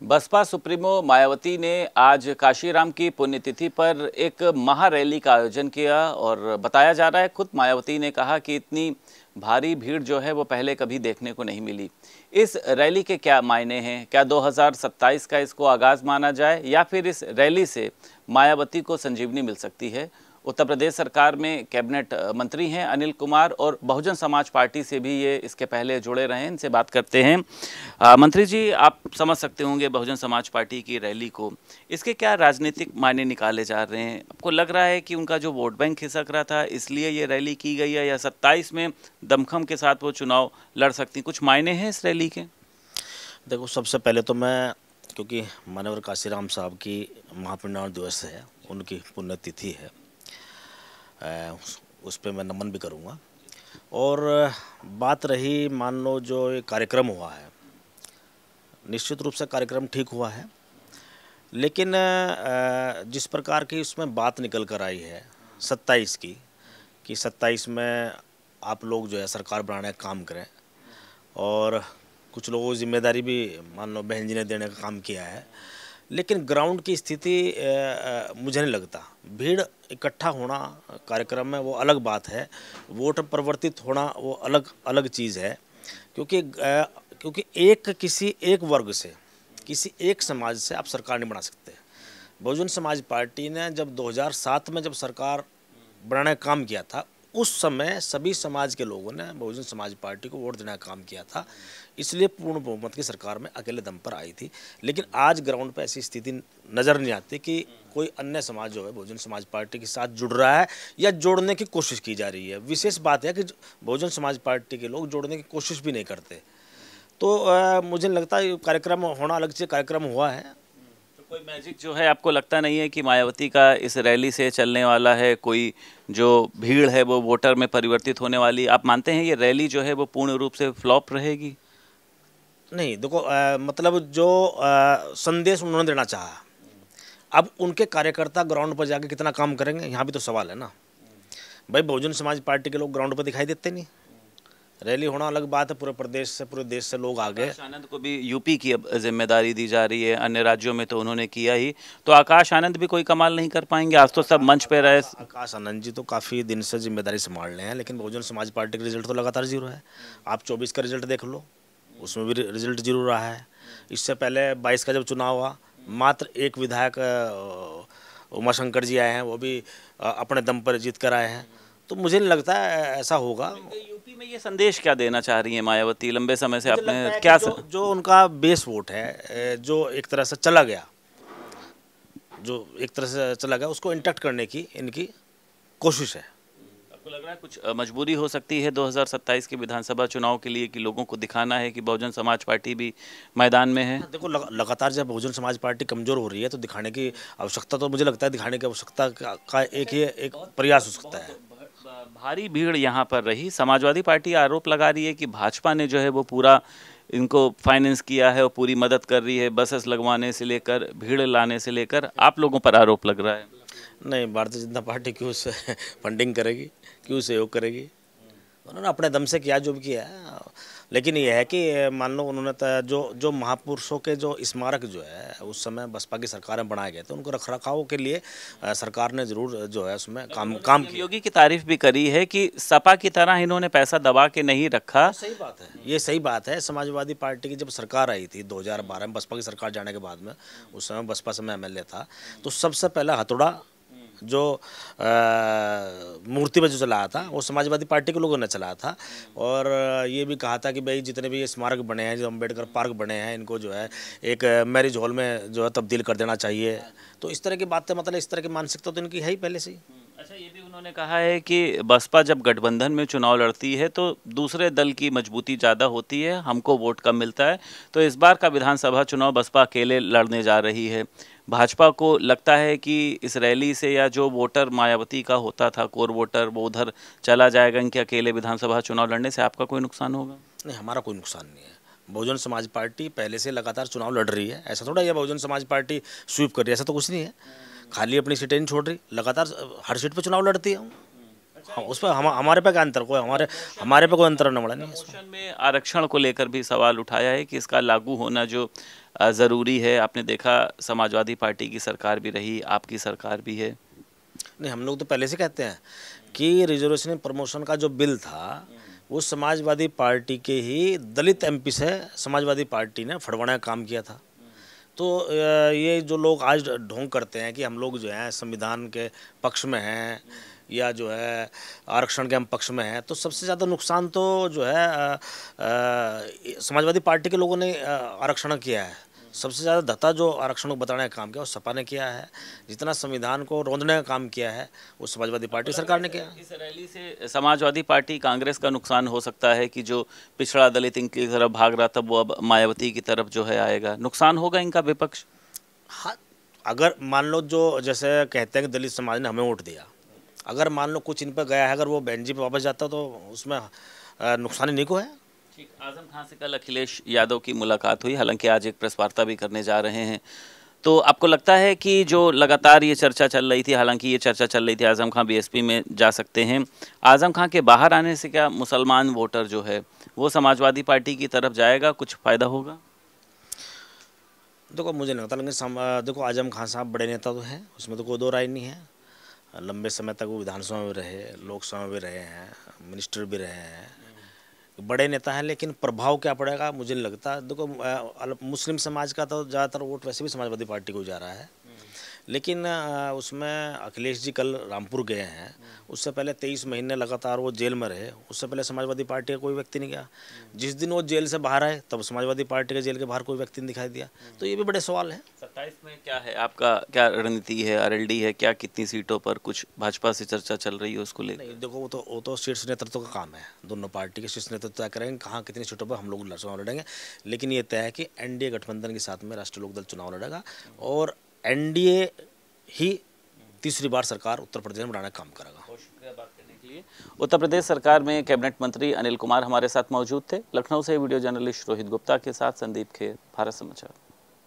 Baspa supremo Mayawati ने आज काशीराम की पुण्यतिथि पर एक महारैली का आयोजन किया और बताया जा रहा है, खुद मायावती ने कहा कि इतनी भारी भीड़ जो है वो पहले कभी देखने को नहीं मिली। इस रैली के क्या मायने हैं? क्या 2027 का इसको आगाज माना जाए या फिर इस रैली से मायावती को संजीवनी मिल सकती है? उत्तर प्रदेश सरकार में कैबिनेट मंत्री हैं अनिल कुमार और बहुजन समाज पार्टी से भी ये इसके पहले जुड़े रहे हैं। इनसे बात करते हैं। मंत्री जी, आप समझ सकते होंगे बहुजन समाज पार्टी की रैली को, इसके क्या राजनीतिक मायने निकाले जा रहे हैं? आपको लग रहा है कि उनका जो वोट बैंक खिसक रहा था इसलिए ये रैली की गई है, या 27 में दमखम के साथ वो चुनाव लड़ सकती? कुछ मायने हैं इस रैली के? देखो, सबसे पहले तो मैं, क्योंकि मानवर काशीराम साहब की महापरिनिर्वाण दिवस है, उनकी पुण्यतिथि है, उस पर मैं नमन भी करूँगा। और बात रही, मान लो जो ये कार्यक्रम हुआ है, निश्चित रूप से कार्यक्रम ठीक हुआ है, लेकिन जिस प्रकार की उसमें बात निकल कर आई है 27 की, कि 27 में आप लोग जो है सरकार बनाने का काम करें, और कुछ लोगों को जिम्मेदारी भी मान लो बहन जी ने देने का काम किया है, लेकिन ग्राउंड की स्थिति मुझे नहीं लगता। भीड़ इकट्ठा होना कार्यक्रम में वो अलग बात है, वोट परिवर्तित होना वो अलग अलग चीज़ है। क्योंकि किसी एक वर्ग से, किसी एक समाज से आप सरकार नहीं बना सकते। बहुजन समाज पार्टी ने जब 2007 में जब सरकार बनाने का काम किया था, उस समय सभी समाज के लोगों ने बहुजन समाज पार्टी को वोट देने का काम किया था, इसलिए पूर्ण बहुमत की सरकार में अकेले दम पर आई थी। लेकिन आज ग्राउंड पर ऐसी स्थिति नज़र नहीं आती कि कोई अन्य समाज जो है बहुजन समाज पार्टी के साथ जुड़ रहा है या जोड़ने की कोशिश की जा रही है। विशेष बात है कि बहुजन समाज पार्टी के लोग जोड़ने की कोशिश भी नहीं करते। तो मुझे लगता है कार्यक्रम होना अलग से कार्यक्रम हुआ है। कोई मैजिक जो है आपको लगता नहीं है कि मायावती का इस रैली से चलने वाला है? कोई जो भीड़ है वो वोटर में परिवर्तित होने वाली? आप मानते हैं ये रैली जो है वो पूर्ण रूप से फ्लॉप रहेगी? नहीं, देखो, मतलब जो संदेश उन्होंने देना चाहा, अब उनके कार्यकर्ता ग्राउंड पर जाके कितना काम करेंगे, यहाँ भी तो सवाल है ना। भाई, बहुजन समाज पार्टी के लोग ग्राउंड पर दिखाई देते नहीं। रैली होना अलग बात है, पूरे प्रदेश से, पूरे देश से लोग आ गए। आकाश आनंद को भी यूपी की अब जिम्मेदारी दी जा रही है, अन्य राज्यों में तो उन्होंने किया ही, तो आकाश आनंद भी कोई कमाल नहीं कर पाएंगे? आज तो सब मंच पे रहे। आकाश आनंद जी तो काफ़ी दिन से जिम्मेदारी संभाल रहे हैं, लेकिन बहुजन समाज पार्टी का रिजल्ट तो लगातार जीरो है। आप 24 का रिजल्ट देख लो, उसमें भी रिजल्ट जीरो रहा है। इससे पहले 22 का जब चुनाव हुआ, मात्र एक विधायक उमाशंकर जी आए हैं, वो भी अपने दम पर जीत कर आए हैं। तो मुझे नहीं लगता ऐसा होगा। यूपी में ये संदेश क्या देना चाह रही है मायावती? लंबे समय से आपने क्या जो उनका बेस वोट है, जो एक तरह से चला गया, उसको इंटैक्ट करने की इनकी कोशिश है। आपको लग रहा है कुछ मजबूरी हो सकती है 2027 के विधानसभा चुनाव के लिए, कि लोगों को दिखाना है कि बहुजन समाज पार्टी भी मैदान में है? देखो, लगातार जब बहुजन समाज पार्टी कमज़ोर हो रही है तो दिखाने की आवश्यकता, तो मुझे लगता है दिखाने की आवश्यकता का एक प्रयास हो सकता है। भारी भीड़ यहाँ पर रही। समाजवादी पार्टी आरोप लगा रही है कि भाजपा ने जो है वो पूरा इनको फाइनेंस किया है और पूरी मदद कर रही है, बसेस लगवाने से लेकर भीड़ लाने से लेकर। आप लोगों पर आरोप लग रहा है? नहीं, भारतीय जनता पार्टी क्यों से फंडिंग करेगी, क्यों सहयोग करेगी? उन्होंने अपने दम से किया जो भी किया है। लेकिन यह है कि मान लो उन्होंने जो महापुरुषों के जो स्मारक जो है उस समय बसपा की सरकारें बनाए गए थे, उनको रखरखाव के लिए सरकार ने जरूर जो है उसमें काम किया। योगी की तारीफ भी करी है कि सपा की तरह इन्होंने पैसा दबा के नहीं रखा। सही बात है, ये सही बात है। समाजवादी पार्टी की जब सरकार आई थी 2012 में, बसपा की सरकार जाने के बाद में, उस समय बसपा से मैं MLA था, तो सबसे पहला हथौड़ा जो मूर्ति पर जो चलाया था वो समाजवादी पार्टी के लोगों ने चलाया था। और ये भी कहा था कि भाई जितने भी ये स्मारक बने हैं, जो अम्बेडकर पार्क बने हैं, इनको जो है एक मैरिज हॉल में जो है तब्दील कर देना चाहिए। तो इस तरह की बातें, मतलब इस तरह की मानसिकता तो इनकी है ही पहले से ही। अच्छा, ये भी उन्होंने कहा है कि बसपा जब गठबंधन में चुनाव लड़ती है तो दूसरे दल की मजबूती ज़्यादा होती है, हमको वोट कम मिलता है, तो इस बार का विधानसभा चुनाव बसपा अकेले लड़ने जा रही है। भाजपा को लगता है कि इस रैली से या जो वोटर मायावती का होता था, कोर वोटर, वो उधर चला जाएगा, इनके अकेले विधानसभा चुनाव लड़ने से आपका कोई नुकसान होगा? नहीं, हमारा कोई नुकसान नहीं है। बहुजन समाज पार्टी पहले से लगातार चुनाव लड़ रही है। ऐसा थोड़ा ये बहुजन समाज पार्टी स्वीप कर रही है, ऐसा तो कुछ नहीं है। खाली अपनी सीटें नहीं छोड़ रही, लगातार हर सीट पर चुनाव लड़ती है। हाँ, उस पर हमारे पे क्या अंतर, कोई हमारे पे कोई अंतर न पड़ा नहीं है इसमें। प्रमोशन में आरक्षण को लेकर भी सवाल उठाया है कि इसका लागू होना जो ज़रूरी है। आपने देखा समाजवादी पार्टी की सरकार भी रही, आपकी सरकार भी है। नहीं, हम लोग तो पहले से कहते हैं कि रिजर्वेशन प्रमोशन का जो बिल था वो समाजवादी पार्टी के ही दलित एमपी से समाजवादी पार्टी ने फड़वाने का काम किया था। तो ये जो लोग आज ढोंग करते हैं कि हम लोग जो है संविधान के पक्ष में हैं या जो है आरक्षण के हम पक्ष में हैं, तो सबसे ज़्यादा नुकसान तो जो है समाजवादी पार्टी के लोगों ने आरक्षण किया है। सबसे ज़्यादा धत्ता जो आरक्षण को बताने का काम किया वो सपा ने किया है। जितना संविधान को रौंदने का काम किया है वो समाजवादी पार्टी सरकार ने किया। इस रैली से समाजवादी पार्टी कांग्रेस का नुकसान हो सकता है कि जो पिछड़ा दलित इनकी तरफ भाग रहा था वो अब मायावती की तरफ जो है आएगा, नुकसान होगा इनका विपक्ष। हाँ, अगर मान लो जो जैसे कहते हैं कि दलित समाज ने हमें वोट दिया, अगर मान लो कुछ इन पर गया है, अगर वो बहन जी पे वापस जाता तो उसमें नुकसान इन्हीं को है। ठीक, आजम खान से कल अखिलेश यादव की मुलाकात हुई, हालांकि आज एक प्रेस वार्ता भी करने जा रहे हैं। तो आपको लगता है कि जो लगातार ये चर्चा चल रही थी, हालांकि ये चर्चा चल रही थी आजम खान बीएसपी में जा सकते हैं, आजम खान के बाहर आने से क्या मुसलमान वोटर जो है वो समाजवादी पार्टी की तरफ जाएगा, कुछ फ़ायदा होगा? देखो, मुझे नहीं लगता, लेकिन देखो आजम खान साहब बड़े नेता तो हैं, उसमें तो कोई दो राय नहीं है। लंबे समय तक वो विधानसभा में रहे, लोकसभा में भी रहे हैं, मिनिस्टर भी रहे हैं, बड़े नेता हैं। लेकिन प्रभाव क्या पड़ेगा मुझे नहीं लगता। देखो, मुस्लिम समाज का तो ज़्यादातर वोट वैसे भी समाजवादी पार्टी को जा रहा है, लेकिन उसमें अखिलेश जी कल रामपुर गए हैं, उससे पहले 23 महीने लगातार वो जेल में रहे, उससे पहले समाजवादी पार्टी का कोई व्यक्ति नहीं गया। जिस दिन वो जेल से बाहर आए तब समाजवादी पार्टी के जेल के बाहर कोई व्यक्ति नहीं दिखाई दिया। तो ये भी बड़े सवाल हैं। 27 में क्या है आपका, क्या रणनीति है, आरएलडी है क्या, कितनी सीटों पर कुछ भाजपा से चर्चा चल रही है उसको लेकर? नहीं, देखो वो तो शीर्ष नेतृत्व का काम है, दोनों पार्टी के शीर्ष नेतृत्व तय करेंगे कहाँ कितनी सीटों पर हम लोग चुनाव लड़ेंगे। लेकिन ये तय है कि एनडीए गठबंधन के साथ में राष्ट्रीय लोकदल चुनाव लड़ेगा और एनडीए ही तीसरी बार सरकार उत्तर प्रदेश में बनाने का काम करेगा। बहुत शुक्रिया बात करने के लिए। उत्तर प्रदेश सरकार में कैबिनेट मंत्री अनिल कुमार हमारे साथ मौजूद थे। लखनऊ से वीडियो जर्नलिस्ट रोहित गुप्ता के साथ संदीप खेर, भारत समाचार।